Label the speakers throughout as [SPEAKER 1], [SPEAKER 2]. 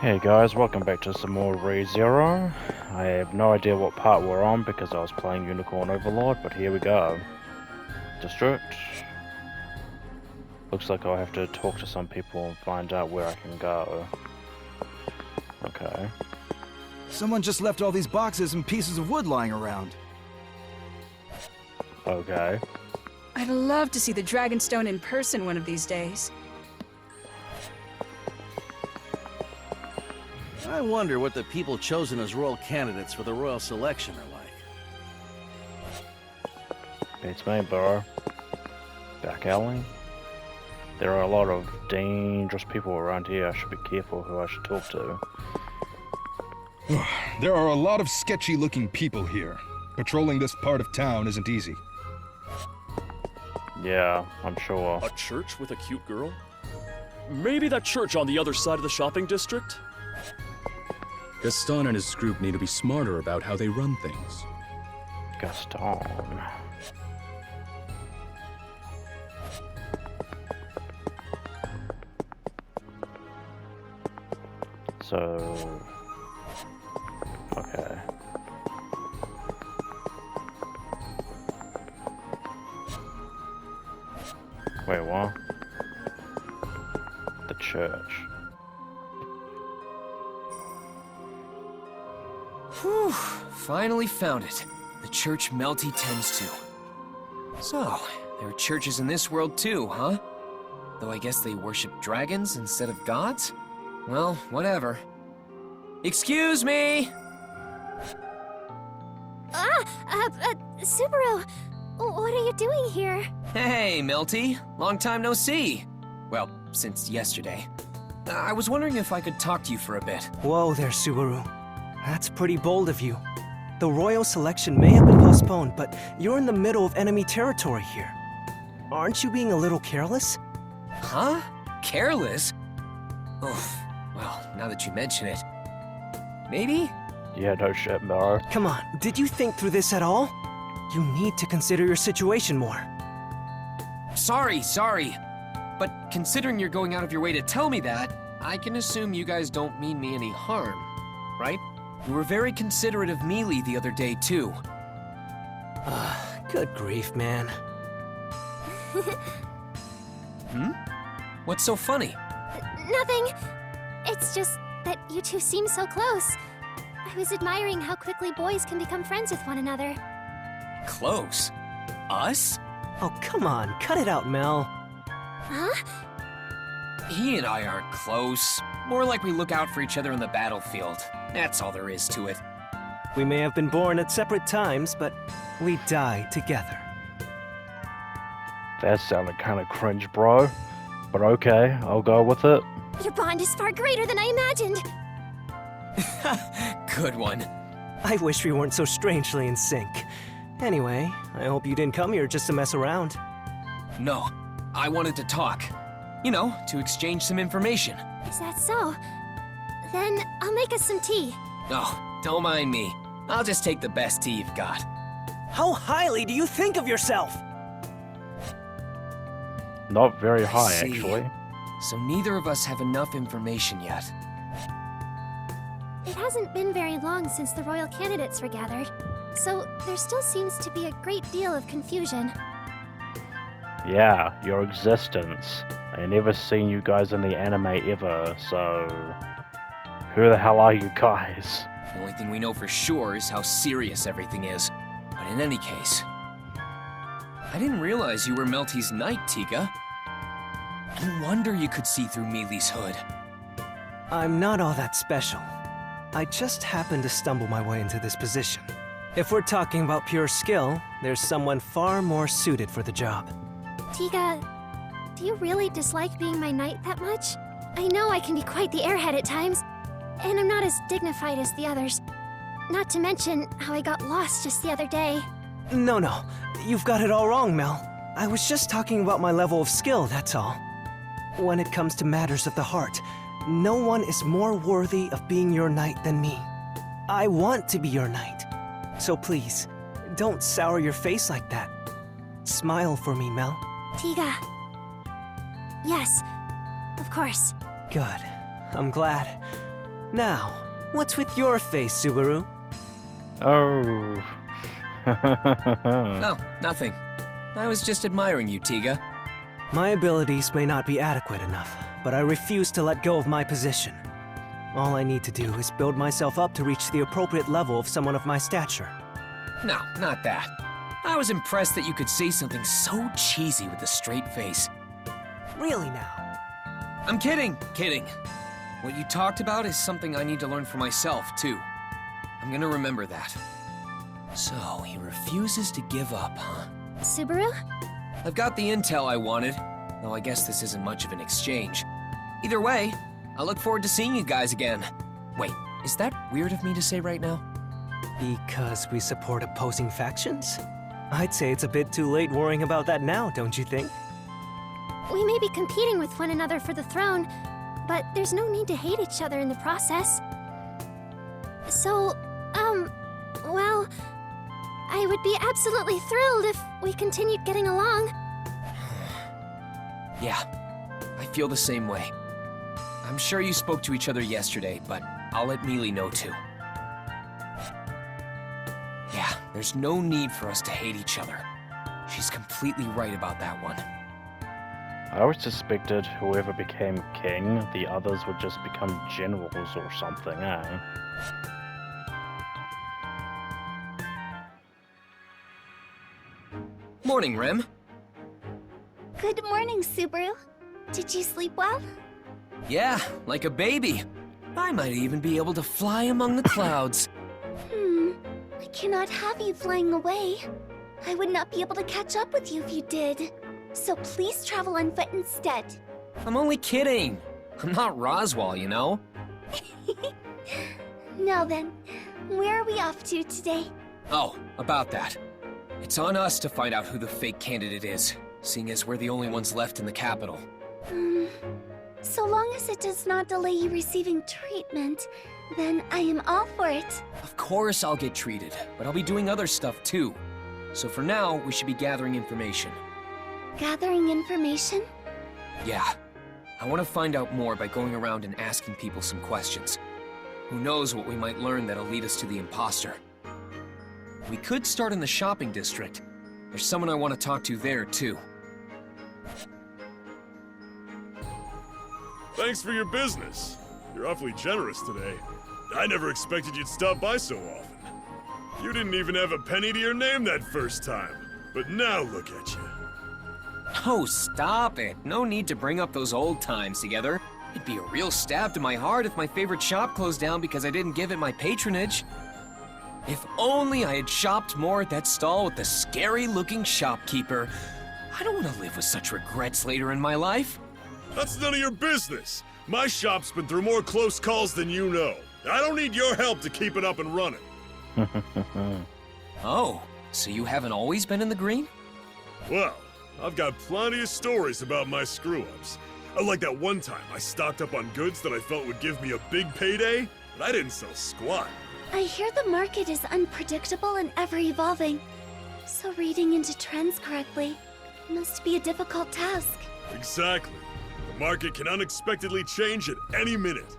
[SPEAKER 1] Hey guys, welcome back to some more ReZero. I have no idea what part we're on because I was playing Unicorn Overlord, but here we go. District. Looks like I'll have to talk to some people and find out where I can go. Okay.
[SPEAKER 2] Someone just left all these boxes and pieces of wood lying around.
[SPEAKER 1] Okay.
[SPEAKER 3] I'd love to see the Dragonstone in person one of these days.
[SPEAKER 4] I wonder what the people chosen as royal candidates for the royal selection are like.
[SPEAKER 1] Beats me, bro. Back alley. There are a lot of dangerous people around here. I should be careful who I should talk to.
[SPEAKER 5] There are a lot of sketchy-looking people here. Patrolling this part of town isn't easy.
[SPEAKER 1] Yeah, I'm sure.
[SPEAKER 6] A church with a cute girl? Maybe that church on the other side of the shopping district?
[SPEAKER 7] Gaston and his group need to be smarter about how they run things.
[SPEAKER 1] Gaston. So... okay. Wait, what? The church.
[SPEAKER 8] Whew, finally found it. The church Melty tends to. So, there are churches in this world too, huh? Though I guess they worship dragons instead of gods? Well, whatever. Excuse me!
[SPEAKER 9] Subaru! What are you doing here?
[SPEAKER 8] Hey, Melty. Long time no see. Well, since yesterday. I was wondering if I could talk to you for a bit.
[SPEAKER 10] Whoa there, Subaru. That's pretty bold of you. The royal selection may have been postponed, but you're in the middle of enemy territory here. Aren't you being a little careless?
[SPEAKER 8] Huh? Careless? Oof. Well, now that you mention it. Maybe?
[SPEAKER 1] Yeah, no shit, bro.
[SPEAKER 10] Come on, did you think through this at all? You need to consider your situation more.
[SPEAKER 8] Sorry. But considering you're going out of your way to tell me that, I can assume you guys don't mean me any harm, right? You were very considerate of Mealy the other day, too.
[SPEAKER 10] Good grief, man.
[SPEAKER 8] What's so funny?
[SPEAKER 9] Nothing. It's just that you two seem so close. I was admiring how quickly boys can become friends with one another.
[SPEAKER 8] Close? Us?
[SPEAKER 10] Oh, come on, cut it out, Mel.
[SPEAKER 9] Huh?
[SPEAKER 8] He and I aren't close. More like we look out for each other in the battlefield. That's all there is to it.
[SPEAKER 10] We may have been born at separate times, but we die together.
[SPEAKER 1] That sounded kind of cringe, bro. But okay, I'll go with it.
[SPEAKER 9] Your bond is far greater than I imagined.
[SPEAKER 8] Good one.
[SPEAKER 10] I wish we weren't so strangely in sync. Anyway, I hope you didn't come here just to mess around.
[SPEAKER 8] No, I wanted to talk. You know, to exchange some information.
[SPEAKER 9] Is that so? Then I'll make us some tea.
[SPEAKER 8] Oh, don't mind me. I'll just take the best tea you've got.
[SPEAKER 10] How highly do you think of yourself?
[SPEAKER 1] Not very high,
[SPEAKER 8] see.
[SPEAKER 1] actually.
[SPEAKER 8] So neither of us have enough information yet.
[SPEAKER 9] It hasn't been very long since the royal candidates were gathered, so there still seems to be a great deal of confusion.
[SPEAKER 1] Yeah, your existence. I never seen you guys in the anime ever, so... who the hell are you guys?
[SPEAKER 8] The only thing we know for sure is how serious everything is. But in any case... I didn't realize you were Melty's knight, Tiga. No wonder you could see through Mealy's hood.
[SPEAKER 10] I'm not all that special. I just happened to stumble my way into this position. If we're talking about pure skill, there's someone far more suited for the job.
[SPEAKER 9] Tiga, do you really dislike being my knight that much? I know I can be quite the airhead at times, and I'm not as dignified as the others. Not to mention how I got lost just the other day.
[SPEAKER 10] No, you've got it all wrong, Mel. I was just talking about my level of skill, that's all. When it comes to matters of the heart, no one is more worthy of being your knight than me. I want to be your knight. So please, don't sour your face like that. Smile for me, Mel.
[SPEAKER 9] Tiga. Yes, of course.
[SPEAKER 10] Good. I'm glad. Now, what's with your face, Subaru?
[SPEAKER 1] Oh.
[SPEAKER 8] No, nothing. I was just admiring you, Tiga.
[SPEAKER 10] My abilities may not be adequate enough, but I refuse to let go of my position. All I need to do is build myself up to reach the appropriate level of someone of my stature.
[SPEAKER 8] No, not that. I was impressed that you could say something so cheesy with a straight face.
[SPEAKER 10] Really now?
[SPEAKER 8] I'm kidding. What you talked about is something I need to learn for myself, too. I'm gonna remember that. So, he refuses to give up, huh?
[SPEAKER 9] Subaru?
[SPEAKER 8] I've got the intel I wanted, though I guess this isn't much of an exchange. Either way, I look forward to seeing you guys again. Wait, is that weird of me to say right now?
[SPEAKER 10] Because we support opposing factions? I'd say it's a bit too late worrying about that now, don't you think?
[SPEAKER 9] We may be competing with one another for the throne, but there's no need to hate each other in the process. So, well, I would be absolutely thrilled if we continued getting along.
[SPEAKER 8] Yeah, I feel the same way. I'm sure you spoke to each other yesterday, but I'll let Mealy know too. Yeah, there's no need for us to hate each other. She's completely right about that one.
[SPEAKER 1] I always suspected whoever became king, the others would just become generals or something, eh?
[SPEAKER 8] Morning, Rem.
[SPEAKER 9] Good morning, Subaru. Did you sleep well?
[SPEAKER 8] Yeah, like a baby. I might even be able to fly among the clouds.
[SPEAKER 9] I cannot have you flying away. I would not be able to catch up with you if you did. So please travel on foot instead.
[SPEAKER 8] I'm only kidding. I'm not Roswell, you know?
[SPEAKER 9] Now then, where are we off to today?
[SPEAKER 8] Oh, about that. It's on us to find out who the fake candidate is, seeing as we're the only ones left in the capital.
[SPEAKER 9] So long as it does not delay you receiving treatment, then I am all for it.
[SPEAKER 8] Of course I'll get treated, but I'll be doing other stuff too. So for now, we should be gathering information.
[SPEAKER 9] Gathering information?
[SPEAKER 8] Yeah. I want to find out more by going around and asking people some questions. Who knows what we might learn that'll lead us to the imposter. We could start in the shopping district. There's someone I want to talk to there, too.
[SPEAKER 6] Thanks for your business. You're awfully generous today. I never expected you'd stop by so often. You didn't even have a penny to your name that first time. But now look at you.
[SPEAKER 8] Oh, stop it. No need to bring up those old times together. It'd be a real stab to my heart if my favorite shop closed down because I didn't give it my patronage. If only I had shopped more at that stall with the scary-looking shopkeeper. I don't want to live with such regrets later in my life.
[SPEAKER 6] That's none of your business. My shop's been through more close calls than you know. I don't need your help to keep it up and running.
[SPEAKER 8] Oh, so you haven't always been in the green?
[SPEAKER 6] Well, I've got plenty of stories about my screw-ups. Like that one time I stocked up on goods that I felt would give me a big payday, but I didn't sell squat.
[SPEAKER 9] I hear the market is unpredictable and ever-evolving. So reading into trends correctly must be a difficult task.
[SPEAKER 6] Exactly. The market can unexpectedly change at any minute.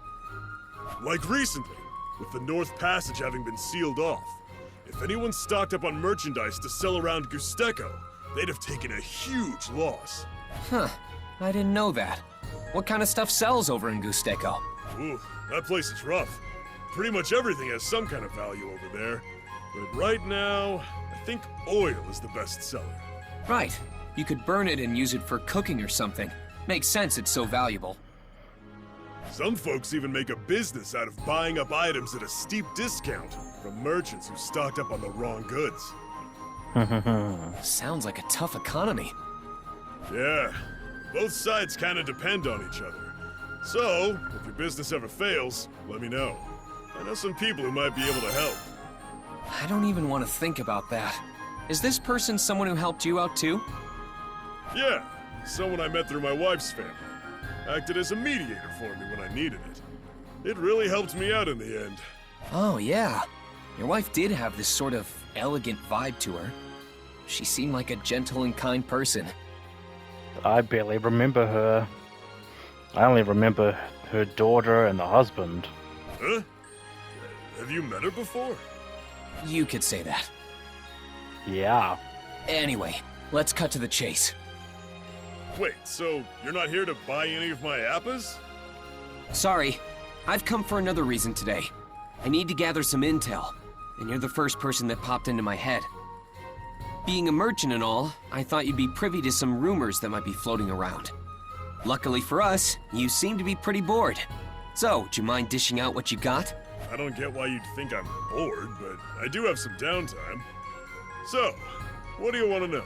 [SPEAKER 6] Like recently, with the North Passage having been sealed off. If anyone stocked up on merchandise to sell around Gusteco, they'd have taken a huge loss.
[SPEAKER 8] Huh. I didn't know that. What kind of stuff sells over in Gusteco?
[SPEAKER 6] Ooh, that place is rough. Pretty much everything has some kind of value over there. But right now, I think oil is the best seller.
[SPEAKER 8] Right. You could burn it and use it for cooking or something. Makes sense, it's so valuable.
[SPEAKER 6] Some folks even make a business out of buying up items at a steep discount from merchants who stocked up on the wrong goods.
[SPEAKER 8] Sounds like a tough economy.
[SPEAKER 6] Yeah, both sides kind of depend on each other. So, if your business ever fails, let me know. I know some people who might be able to help.
[SPEAKER 8] I don't even want to think about that. Is this person someone who helped you out too?
[SPEAKER 6] Yeah, someone I met through my wife's family. Acted as a mediator for me when I needed it. It really helped me out in the end.
[SPEAKER 8] Oh, yeah. Your wife did have this sort of elegant vibe to her. She seemed like a gentle and kind person.
[SPEAKER 1] I barely remember her. I only remember her daughter and the husband.
[SPEAKER 6] Huh? Have you met her before?
[SPEAKER 8] You could say that.
[SPEAKER 1] Yeah.
[SPEAKER 8] Anyway, let's cut to the chase.
[SPEAKER 6] Wait, so you're not here to buy any of my appas?
[SPEAKER 8] Sorry, I've come for another reason today. I need to gather some intel, and you're the first person that popped into my head. Being a merchant and all, I thought you'd be privy to some rumors that might be floating around. Luckily for us, you seem to be pretty bored. So, would you mind dishing out what you got?
[SPEAKER 6] I don't get why you'd think I'm bored, but I do have some downtime. So, what do you want to know?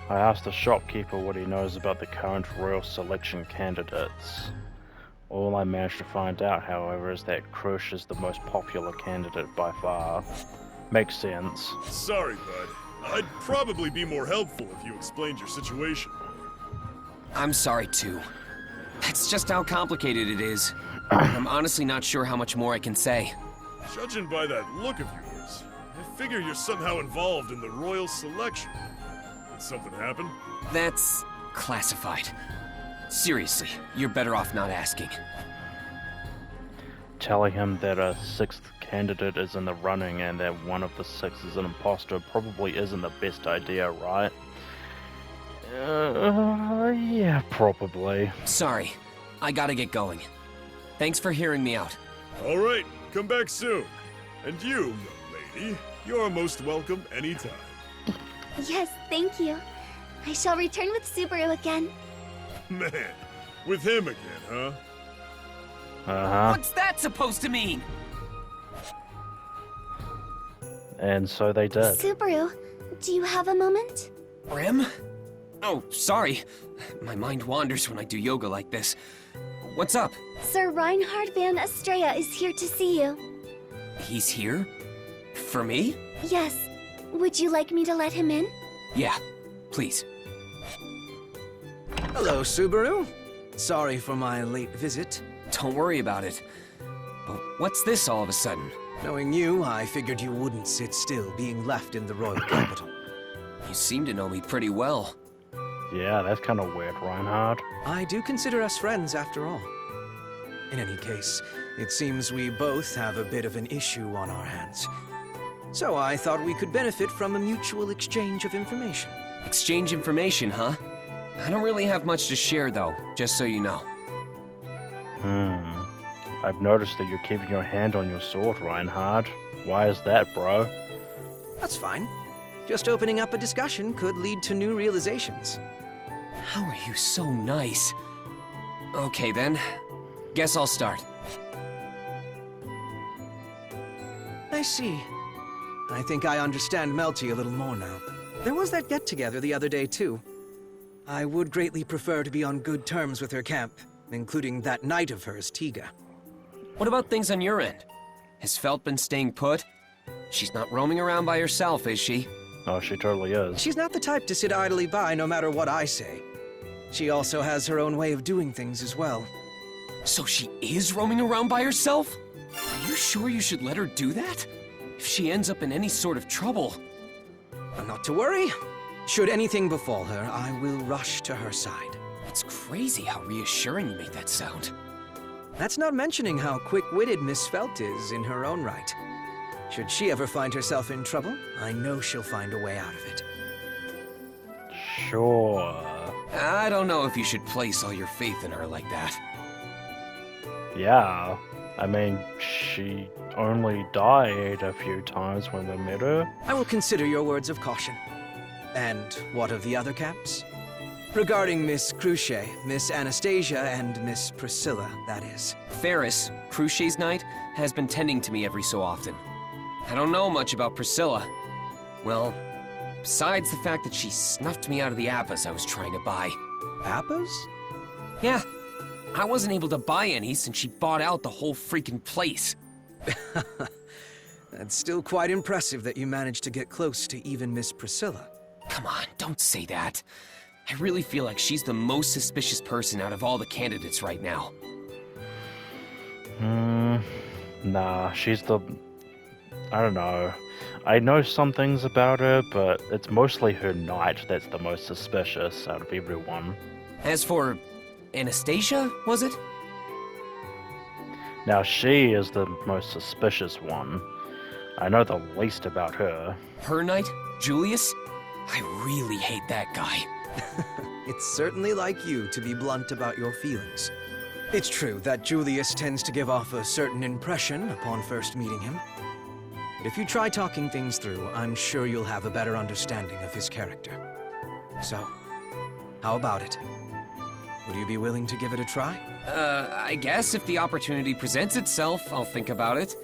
[SPEAKER 1] I asked the shopkeeper what he knows about the current royal selection candidates. All I managed to find out, however, is that Krush is the most popular candidate by far. Makes sense.
[SPEAKER 6] Sorry, bud. I'd probably be more helpful if you explained your situation.
[SPEAKER 8] I'm sorry too. That's just how complicated it is. I'm honestly not sure how much more I can say.
[SPEAKER 6] Judging by that look of yours, I figure you're somehow involved in the royal selection. Did something happen?
[SPEAKER 8] That's classified. Seriously, you're better off not asking.
[SPEAKER 1] Telling him that a sixth candidate is in the running and that one of the six is an imposter probably isn't the best idea, right? Yeah, probably.
[SPEAKER 8] Sorry, I gotta get going. Thanks for hearing me out.
[SPEAKER 6] All right, come back soon. And you, young lady, you're most welcome anytime.
[SPEAKER 9] Yes, thank you. I shall return with Subaru again.
[SPEAKER 6] Man, with him again, huh?
[SPEAKER 1] Uh-huh.
[SPEAKER 8] What's that supposed to mean?
[SPEAKER 1] And so they did.
[SPEAKER 9] Subaru, do you have a moment?
[SPEAKER 8] Rem? Oh, sorry. My mind wanders when I do yoga like this. What's up?
[SPEAKER 9] Sir Reinhard van Estrella is here to see you.
[SPEAKER 8] He's here? For me?
[SPEAKER 9] Yes. Would you like me to let him in?
[SPEAKER 8] Yeah, please.
[SPEAKER 10] Hello, Subaru. Sorry for my late visit.
[SPEAKER 8] Don't worry about it. But what's this all of a sudden?
[SPEAKER 10] Knowing you, I figured you wouldn't sit still being left in the royal capital.
[SPEAKER 8] You seem to know me pretty well.
[SPEAKER 1] Yeah, that's kind of weird, Reinhard.
[SPEAKER 10] I do consider us friends after all. In any case, it seems we both have a bit of an issue on our hands. So I thought we could benefit from a mutual exchange of information.
[SPEAKER 8] Exchange information, huh? I don't really have much to share though, just so you know.
[SPEAKER 1] I've noticed that you're keeping your hand on your sword, Reinhard. Why is that, bro?
[SPEAKER 10] That's fine. Just opening up a discussion could lead to new realizations.
[SPEAKER 8] How are you so nice? Okay then, guess I'll start.
[SPEAKER 10] I see. I think I understand Melty a little more now. There was that get-together the other day, too. I would greatly prefer to be on good terms with her camp, including that knight of hers, Tiga.
[SPEAKER 8] What about things on your end? Has Felt been staying put? She's not roaming around by herself, is she?
[SPEAKER 1] Oh, she totally is.
[SPEAKER 10] She's not the type to sit idly by no matter what I say. She also has her own way of doing things as well.
[SPEAKER 8] So she is roaming around by herself? Are you sure you should let her do that? If she ends up in any sort of trouble...
[SPEAKER 10] Not to worry. Should anything befall her, I will rush to her side.
[SPEAKER 8] It's crazy how reassuring you make that sound.
[SPEAKER 10] That's not mentioning how quick-witted Miss Felt is in her own right. Should she ever find herself in trouble, I know she'll find a way out of it.
[SPEAKER 1] Sure.
[SPEAKER 8] I don't know if you should place all your faith in her like that.
[SPEAKER 1] Yeah. I mean, she only died a few times when we met her.
[SPEAKER 10] I will consider your words of caution. And what of the other camps? Regarding Miss Cruce, Miss Anastasia, and Miss Priscilla, that is.
[SPEAKER 8] Ferris, Cruce's knight, has been tending to me every so often. I don't know much about Priscilla. Well, besides the fact that she snuffed me out of the appas I was trying to buy.
[SPEAKER 10] Appas?
[SPEAKER 8] Yeah. I wasn't able to buy any since she bought out the whole freaking place.
[SPEAKER 10] That's still quite impressive that you managed to get close to even Miss Priscilla.
[SPEAKER 8] Come on, don't say that. I really feel like she's the most suspicious person out of all the candidates right now.
[SPEAKER 1] Nah, she's the... I don't know. I know some things about her, but it's mostly her knight that's the most suspicious out of everyone.
[SPEAKER 8] As for Anastasia, was it?
[SPEAKER 1] Now she is the most suspicious one. I know the least about her.
[SPEAKER 8] Her knight? Julius? I really hate that guy.
[SPEAKER 10] It's certainly like you to be blunt about your feelings. It's true that Julius tends to give off a certain impression upon first meeting him. But if you try talking things through, I'm sure you'll have a better understanding of his character. So, how about it? Would you be willing to give it a try?
[SPEAKER 8] I guess if the opportunity presents itself, I'll think about it.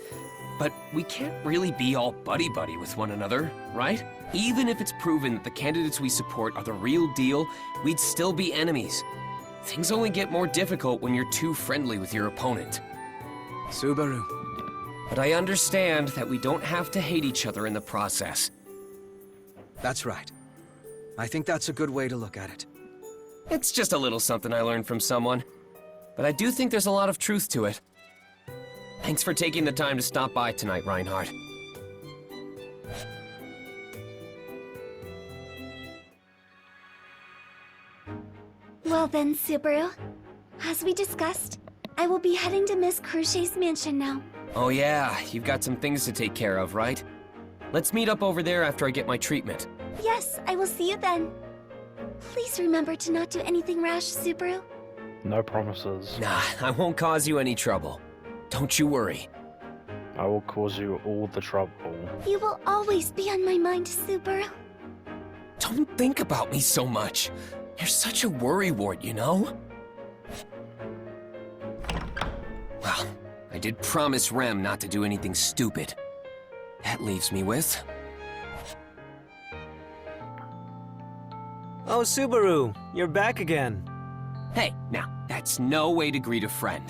[SPEAKER 8] But we can't really be all buddy-buddy with one another, right? Even if it's proven that the candidates we support are the real deal, we'd still be enemies. Things only get more difficult when you're too friendly with your opponent.
[SPEAKER 10] Subaru.
[SPEAKER 8] But I understand that we don't have to hate each other in the process.
[SPEAKER 10] That's right. I think that's a good way to look at it.
[SPEAKER 8] It's just a little something I learned from someone. But I do think there's a lot of truth to it. Thanks for taking the time to stop by tonight, Reinhardt.
[SPEAKER 9] Well then, Subaru. As we discussed, I will be heading to Miss Cruchet's mansion now.
[SPEAKER 8] Oh yeah, you've got some things to take care of, right? Let's meet up over there after I get my treatment.
[SPEAKER 9] Yes, I will see you then. Please remember to not do anything rash, Subaru.
[SPEAKER 1] No promises.
[SPEAKER 8] Nah, I won't cause you any trouble. Don't you worry.
[SPEAKER 1] I will cause you all the trouble.
[SPEAKER 9] You will always be on my mind, Subaru.
[SPEAKER 8] Don't think about me so much. You're such a worrywart, you know? Well, I did promise Rem not to do anything stupid. That leaves me with...
[SPEAKER 10] Oh, Subaru, you're back again.
[SPEAKER 8] Hey, now, that's no way to greet a friend.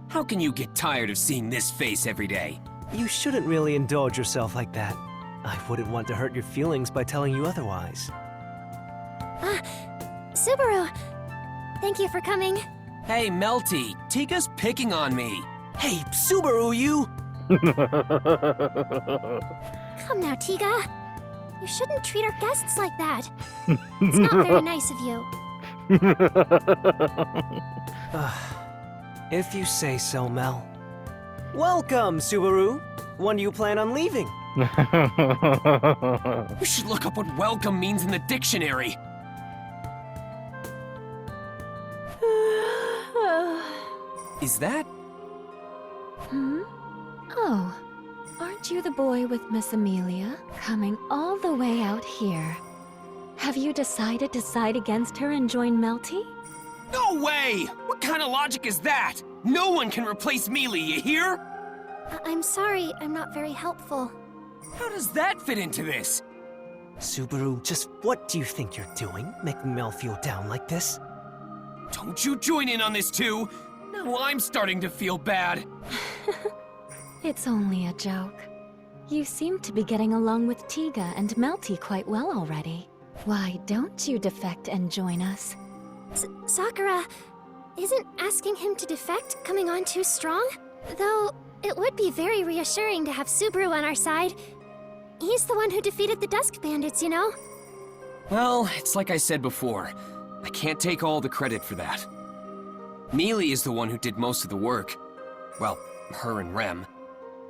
[SPEAKER 8] How can you get tired of seeing this face every day?
[SPEAKER 10] You shouldn't really indulge yourself like that. I wouldn't want to hurt your feelings by telling you otherwise.
[SPEAKER 9] Subaru! Thank you for coming.
[SPEAKER 8] Hey, Melty, Tiga's picking on me.
[SPEAKER 10] Hey, Subaru, you!
[SPEAKER 9] Come now, Tiga. You shouldn't treat our guests like that. It's not very nice of you.
[SPEAKER 10] If you say so, Mel. Welcome, Subaru. When do you plan on leaving?
[SPEAKER 8] You should look up what welcome means in the dictionary. Is that...
[SPEAKER 11] Oh, aren't you the boy with Miss Amelia? Coming all the way out here. Have you decided to side against her and join Melty?
[SPEAKER 8] No way! What kind of logic is that? No one can replace Mealy, you hear?
[SPEAKER 9] I'm sorry, I'm not very helpful.
[SPEAKER 8] How does that fit into this?
[SPEAKER 10] Subaru, just what do you think you're doing? Making Mel feel down like this?
[SPEAKER 8] Don't you join in on this too? Now I'm starting to feel bad.
[SPEAKER 11] It's only a joke. You seem to be getting along with Tiga and Melty quite well already. Why don't you defect and join us?
[SPEAKER 9] Sakura, isn't asking him to defect coming on too strong? Though, it would be very reassuring to have Subaru on our side. He's the one who defeated the Dusk Bandits, you know?
[SPEAKER 8] Well, it's like I said before. I can't take all the credit for that. Mealy is the one who did most of the work. Well, her and Rem.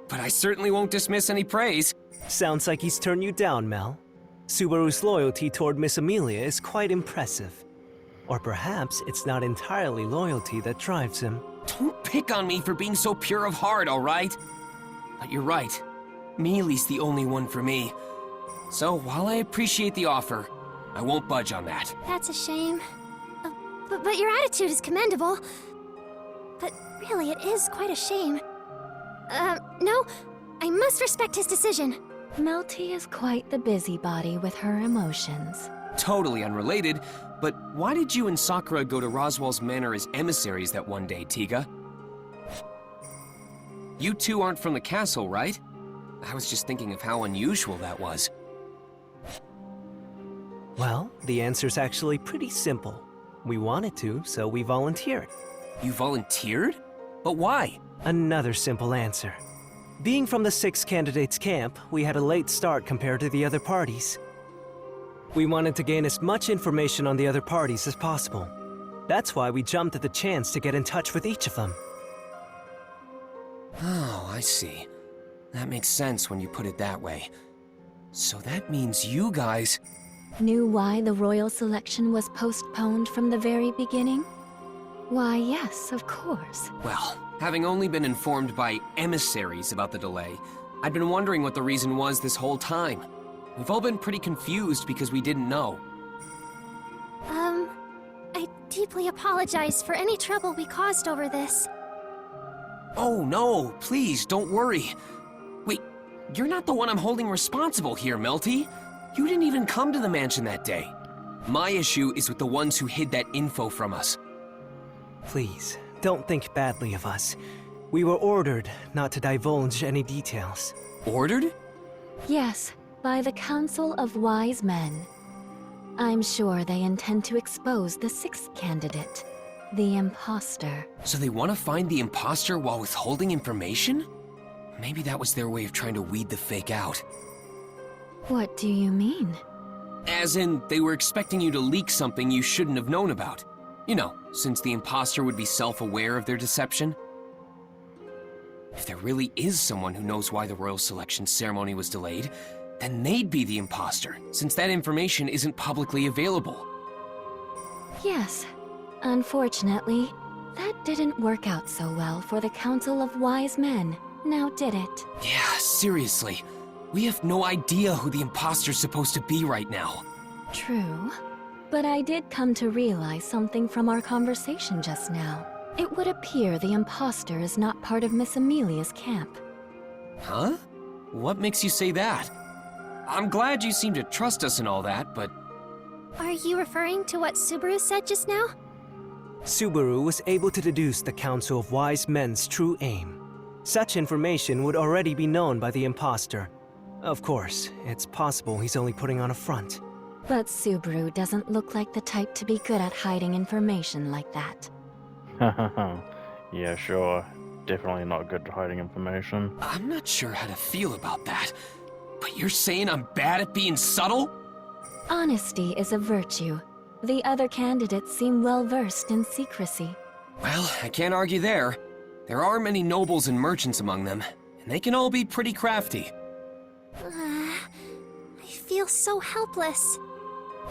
[SPEAKER 8] But I certainly won't dismiss any praise.
[SPEAKER 10] Sounds like he's turned you down, Mel. Subaru's loyalty toward Miss Amelia is quite impressive. Or perhaps it's not entirely loyalty that drives him.
[SPEAKER 8] Don't pick on me for being so pure of heart, all right? But you're right. Mealy's the only one for me. So while I appreciate the offer, I won't budge on that.
[SPEAKER 9] That's a shame. But your attitude is commendable. But really, it is quite a shame. No, I must respect his decision.
[SPEAKER 11] Melty is quite the busybody with her emotions.
[SPEAKER 8] Totally unrelated, but why did you and Sakura go to Roswell's Manor as emissaries that one day, Tiga? You two aren't from the castle, right? I was just thinking of how unusual that was.
[SPEAKER 10] Well, the answer's actually pretty simple. We wanted to, so we volunteered.
[SPEAKER 8] You volunteered? But why?
[SPEAKER 10] Another simple answer. Being from the 6 candidates camp, we had a late start compared to the other parties. We wanted to gain as much information on the other parties as possible. That's why we jumped at the chance to get in touch with each of them.
[SPEAKER 8] Oh, I see. That makes sense when you put it that way. So that means you guys...
[SPEAKER 11] Knew why the royal selection was postponed from the very beginning? Why, yes, of course.
[SPEAKER 8] Well, having only been informed by emissaries about the delay, I'd been wondering what the reason was this whole time. We've all been pretty confused because we didn't know.
[SPEAKER 9] I deeply apologize for any trouble we caused over this.
[SPEAKER 8] Oh no, please, don't worry. Wait, you're not the one I'm holding responsible here, Melty. You didn't even come to the mansion that day. My issue is with the ones who hid that info from us.
[SPEAKER 10] Please, don't think badly of us. We were ordered not to divulge any details.
[SPEAKER 8] Ordered?
[SPEAKER 11] Yes, by the Council of Wise Men. I'm sure they intend to expose the sixth candidate, the imposter.
[SPEAKER 8] So they want to find the imposter while withholding information? Maybe that was their way of trying to weed the fake out.
[SPEAKER 11] What do you mean?
[SPEAKER 8] As in, they were expecting you to leak something you shouldn't have known about. You know, since the imposter would be self-aware of their deception. If there really is someone who knows why the royal selection ceremony was delayed, then they'd be the imposter, since that information isn't publicly available.
[SPEAKER 11] Yes. Unfortunately, that didn't work out so well for the Council of Wise Men, now did it?
[SPEAKER 8] Yeah, seriously. We have no idea who the imposter's supposed to be right now.
[SPEAKER 11] True. But I did come to realize something from our conversation just now. It would appear the imposter is not part of Miss Amelia's camp.
[SPEAKER 8] Huh? What makes you say that? I'm glad you seem to trust us and all that, but...
[SPEAKER 9] Are you referring to what Subaru said just now?
[SPEAKER 10] Subaru was able to deduce the Council of Wise Men's true aim. Such information would already be known by the imposter. Of course, it's possible he's only putting on a front.
[SPEAKER 11] But Subaru doesn't look like the type to be good at hiding information like that.
[SPEAKER 1] Yeah, sure. Definitely not good at hiding information.
[SPEAKER 8] I'm not sure how to feel about that. But you're saying I'm bad at being subtle?
[SPEAKER 11] Honesty is a virtue. The other candidates seem well-versed in secrecy.
[SPEAKER 8] Well, I can't argue there. There are many nobles and merchants among them, and they can all be pretty crafty.
[SPEAKER 9] I feel so helpless.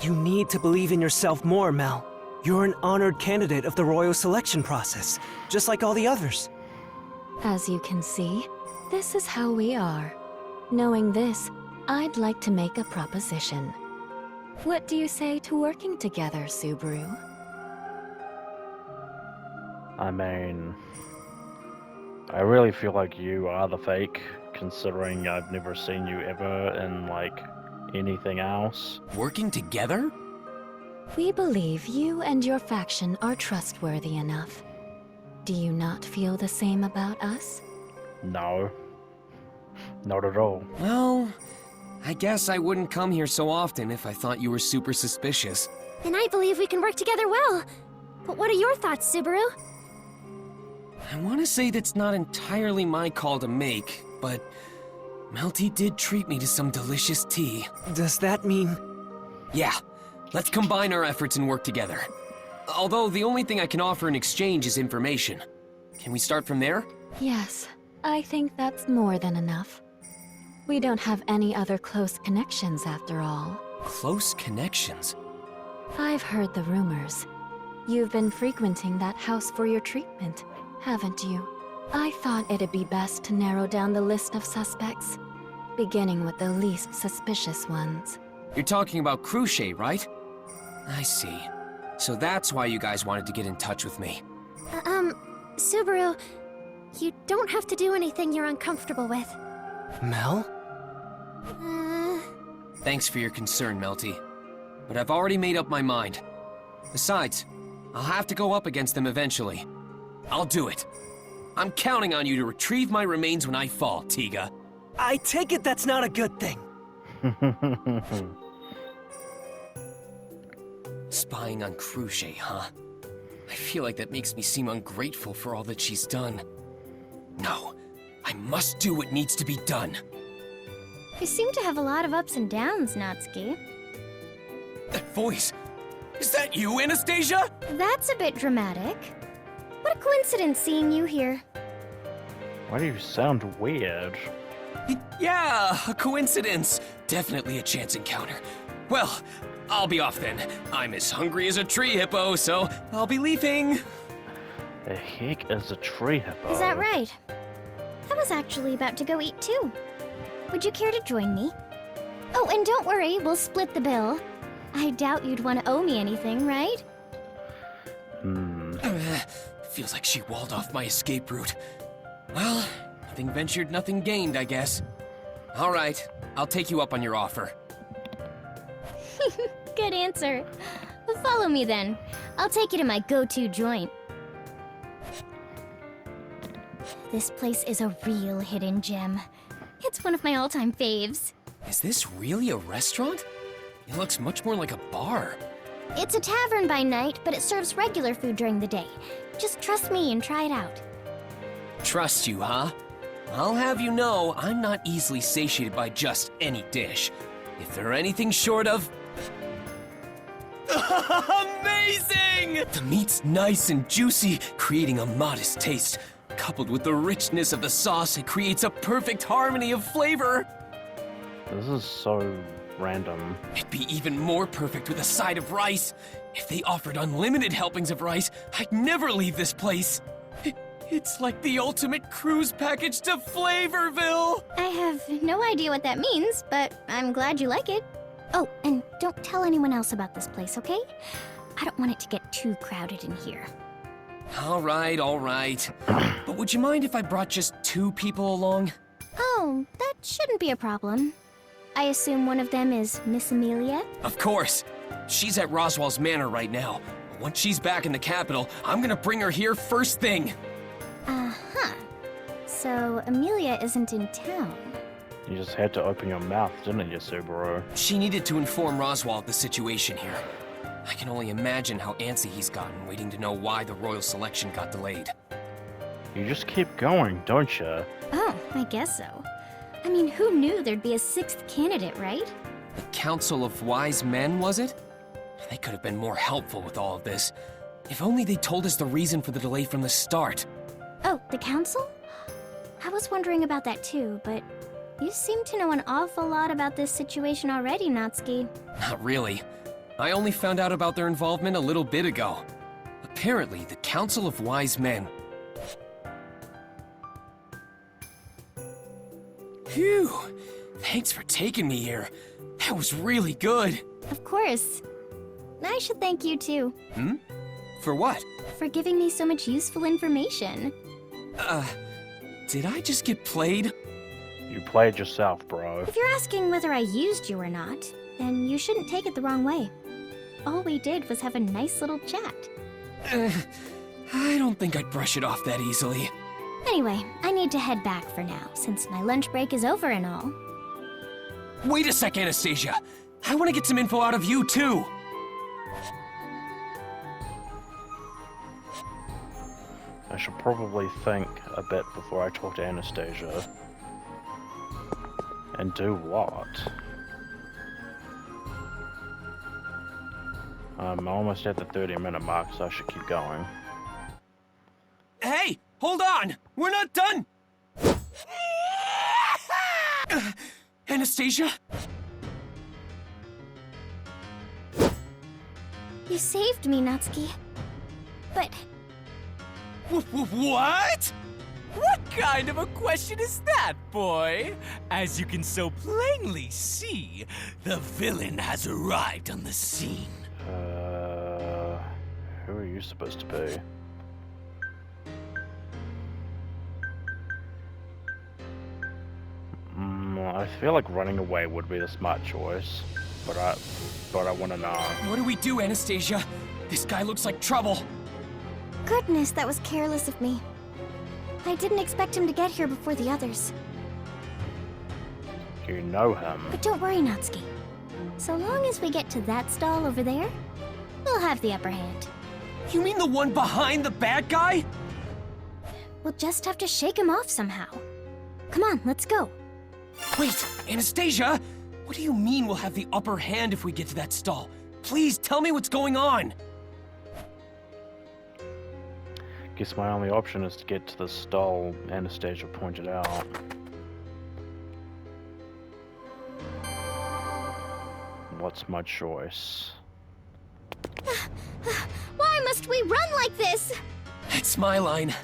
[SPEAKER 10] You need to believe in yourself more, Mel. You're an honored candidate of the royal selection process, just like all the others.
[SPEAKER 11] As you can see, this is how we are. Knowing this, I'd like to make a proposition. What do you say to working together, Subaru?
[SPEAKER 1] I mean... I really feel like you are the fake, considering I've never seen you ever in, like, anything else.
[SPEAKER 8] Working together?
[SPEAKER 11] We believe you and your faction are trustworthy enough. Do you not feel the same about us?
[SPEAKER 1] No. Not at all.
[SPEAKER 8] Well, I guess I wouldn't come here so often if I thought you were super suspicious.
[SPEAKER 9] Then I believe we can work together well. But what are your thoughts, Subaru?
[SPEAKER 8] I want to say that's not entirely my call to make, but Melty did treat me to some delicious tea.
[SPEAKER 10] Does that mean...
[SPEAKER 8] Yeah, let's combine our efforts and work together. Although the only thing I can offer in exchange is information. Can we start from there?
[SPEAKER 11] Yes, I think that's more than enough. We don't have any other close connections after all.
[SPEAKER 8] Close connections?
[SPEAKER 11] I've heard the rumors. You've been frequenting that house for your treatment, haven't you? I thought it'd be best to narrow down the list of suspects, beginning with the least suspicious ones.
[SPEAKER 8] You're talking about Cruchet, right? I see. So that's why you guys wanted to get in touch with me.
[SPEAKER 9] Subaru, you don't have to do anything you're uncomfortable with.
[SPEAKER 10] Mel?
[SPEAKER 8] Thanks for your concern, Melty. But I've already made up my mind. Besides, I'll have to go up against them eventually. I'll do it. I'm counting on you to retrieve my remains when I fall, Tiga.
[SPEAKER 10] I take it that's not a good thing.
[SPEAKER 8] Spying on Cruchet, huh? I feel like that makes me seem ungrateful for all that she's done. No, I must do what needs to be done.
[SPEAKER 9] You seem to have a lot of ups and downs, Natsuki.
[SPEAKER 8] That voice! Is that you, Anastasia?
[SPEAKER 9] That's a bit dramatic. What a coincidence seeing you here.
[SPEAKER 1] Why do you sound weird?
[SPEAKER 8] Yeah, a coincidence. Definitely a chance encounter. Well, I'll be off then. I'm as hungry as a tree hippo, so I'll be leaving.
[SPEAKER 1] The heck is a tree hippo?
[SPEAKER 9] Is that right? I was actually about to go eat too. Would you care to join me? Oh, and don't worry, we'll split the bill. I doubt you'd want to owe me anything, right?
[SPEAKER 8] Feels like she walled off my escape route. Well, nothing ventured, nothing gained, I guess. All right, I'll take you up on your offer.
[SPEAKER 9] Good answer. Follow me then. I'll take you to my go-to joint. This place is a real hidden gem. It's one of my all-time faves.
[SPEAKER 8] Is this really a restaurant? It looks much more like a bar.
[SPEAKER 9] It's a tavern by night, but it serves regular food during the day. Just trust me and try it out.
[SPEAKER 8] Trust you, huh? I'll have you know, I'm not easily satiated by just any dish. If they're anything short of... Amazing! The meat's nice and juicy, creating a modest taste. Coupled with the richness of the sauce, it creates a perfect harmony of flavor.
[SPEAKER 1] This is so random.
[SPEAKER 8] It'd be even more perfect with a side of rice. If they offered unlimited helpings of rice, I'd never leave this place. It's like the ultimate cruise package to Flavorville!
[SPEAKER 9] I have no idea what that means, but I'm glad you like it. Oh, and don't tell anyone else about this place, okay? I don't want it to get too crowded in here.
[SPEAKER 8] All right, all right. But would you mind if I brought just 2 people along?
[SPEAKER 9] Oh, that shouldn't be a problem. I assume one of them is Miss Amelia?
[SPEAKER 8] Of course. She's at Roswell's Manor right now. Once she's back in the capital, I'm gonna bring her here first thing.
[SPEAKER 9] Uh-huh. So, Amelia isn't in town.
[SPEAKER 1] You just had to open your mouth, didn't you, Subaru?
[SPEAKER 8] She needed to inform Roswell of the situation here. I can only imagine how antsy he's gotten waiting to know why the royal selection got delayed.
[SPEAKER 1] You just keep going, don't you?
[SPEAKER 9] Oh, I guess so. I mean, who knew there'd be a 6th candidate, right?
[SPEAKER 8] The Council of Wise Men, was it? They could have been more helpful with all of this. If only they told us the reason for the delay from the start.
[SPEAKER 9] Oh, the council? I was wondering about that too, but you seem to know an awful lot about this situation already, Natsuki.
[SPEAKER 8] Not really. I only found out about their involvement a little bit ago. Apparently, the Council of Wise Men... Phew! Thanks for taking me here. That was really good.
[SPEAKER 9] Of course. I should thank you too.
[SPEAKER 8] For what?
[SPEAKER 9] For giving me so much useful information.
[SPEAKER 8] Did I just get played?
[SPEAKER 1] You played yourself, bro.
[SPEAKER 9] If you're asking whether I used you or not, then you shouldn't take it the wrong way. All we did was have a nice little chat.
[SPEAKER 8] I don't think I'd brush it off that easily.
[SPEAKER 9] Anyway, I need to head back for now, since my lunch break is over and all.
[SPEAKER 8] Wait a sec, Anastasia. I want to get some info out of you, too.
[SPEAKER 1] I should probably think a bit before I talk to Anastasia. And do what? I'm almost at the 30-minute mark, so I should keep going.
[SPEAKER 8] Hey, hold on! We're not done! Anastasia?
[SPEAKER 9] You saved me, Natsuki. But...
[SPEAKER 12] What? What kind of a question is that, boy? As you can so plainly see, the villain has arrived on the scene.
[SPEAKER 1] Who are you supposed to be? I feel like running away would be the smart choice, but I want to know.
[SPEAKER 8] What do we do, Anastasia? This guy looks like trouble.
[SPEAKER 9] Goodness, that was careless of me. I didn't expect him to get here before the others.
[SPEAKER 1] You know him.
[SPEAKER 9] But don't worry, Natsuki. So long as we get to that stall over there, we'll have the upper hand.
[SPEAKER 8] You mean the one behind the bad guy?
[SPEAKER 9] We'll just have to shake him off somehow. Come on, let's go.
[SPEAKER 8] Wait, Anastasia! What do you mean we'll have the upper hand if we get to that stall? Please tell me what's going on!
[SPEAKER 1] Guess my only option is to get to the stall Anastasia pointed out. What's my choice?
[SPEAKER 9] Why must we run like this?
[SPEAKER 8] That's my line.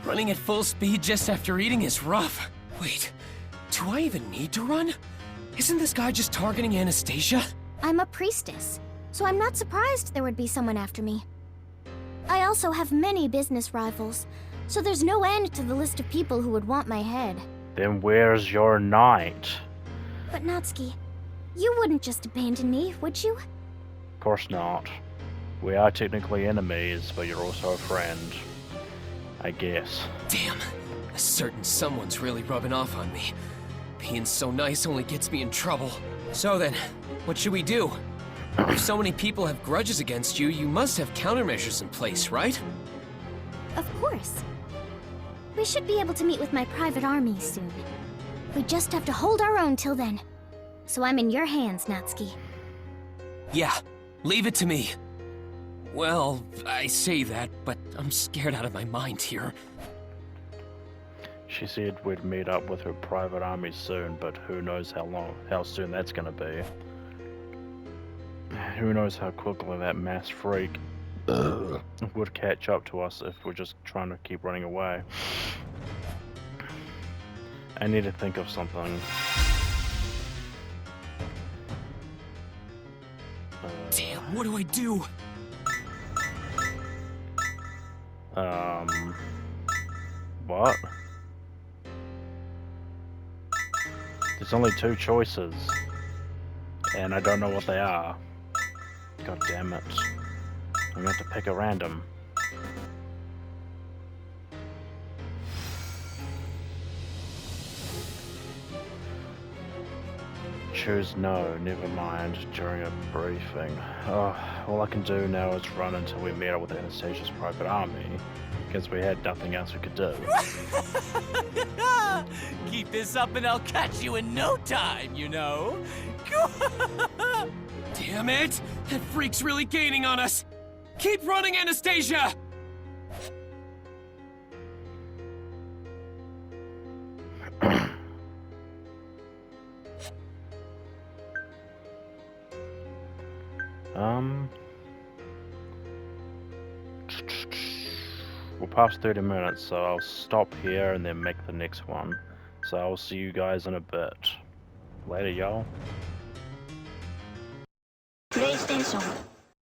[SPEAKER 8] Running at full speed just after eating is rough. Wait, do I even need to run? Isn't this guy just targeting Anastasia?
[SPEAKER 9] I'm a priestess, so I'm not surprised there would be someone after me. I also have many business rivals, so there's no end to the list of people who would want my head.
[SPEAKER 1] Then where's your knight?
[SPEAKER 9] But Natsuki, you wouldn't just abandon me, would you?
[SPEAKER 1] Of course not. We are technically enemies, but you're also a friend. I guess.
[SPEAKER 8] Damn, a certain someone's really rubbing off on me. Being so nice only gets me in trouble. So then, what should we do? If so many people have grudges against you, you must have countermeasures in place, right?
[SPEAKER 9] Of course. We should be able to meet with my private army soon. We just have to hold our own till then. So I'm in your hands, Natsuki.
[SPEAKER 8] Yeah, leave it to me. Well, I say that, but I'm scared out of my mind here.
[SPEAKER 1] She said we'd meet up with her private army soon, but who knows how soon that's gonna be. Who knows how quickly that mass freak would catch up to us if we're just trying to keep running away. I need to think of something.
[SPEAKER 8] Damn, what do I do?
[SPEAKER 1] What? There's only two choices, and I don't know what they are. God damn it. I'm gonna have to pick a random. Choose no, never mind, during a briefing. Oh, all I can do now is run until we meet up with Anastasia's private army, because we had nothing else we could do.
[SPEAKER 12] Keep this up and I'll catch you in no time, you know?
[SPEAKER 8] Damn it! That freak's really gaining on us! Keep running, Anastasia!
[SPEAKER 1] We're past 30 minutes, so I'll stop here and then make the next one. So I'll see you guys in a bit. Later, y'all.
[SPEAKER 11] PlayStation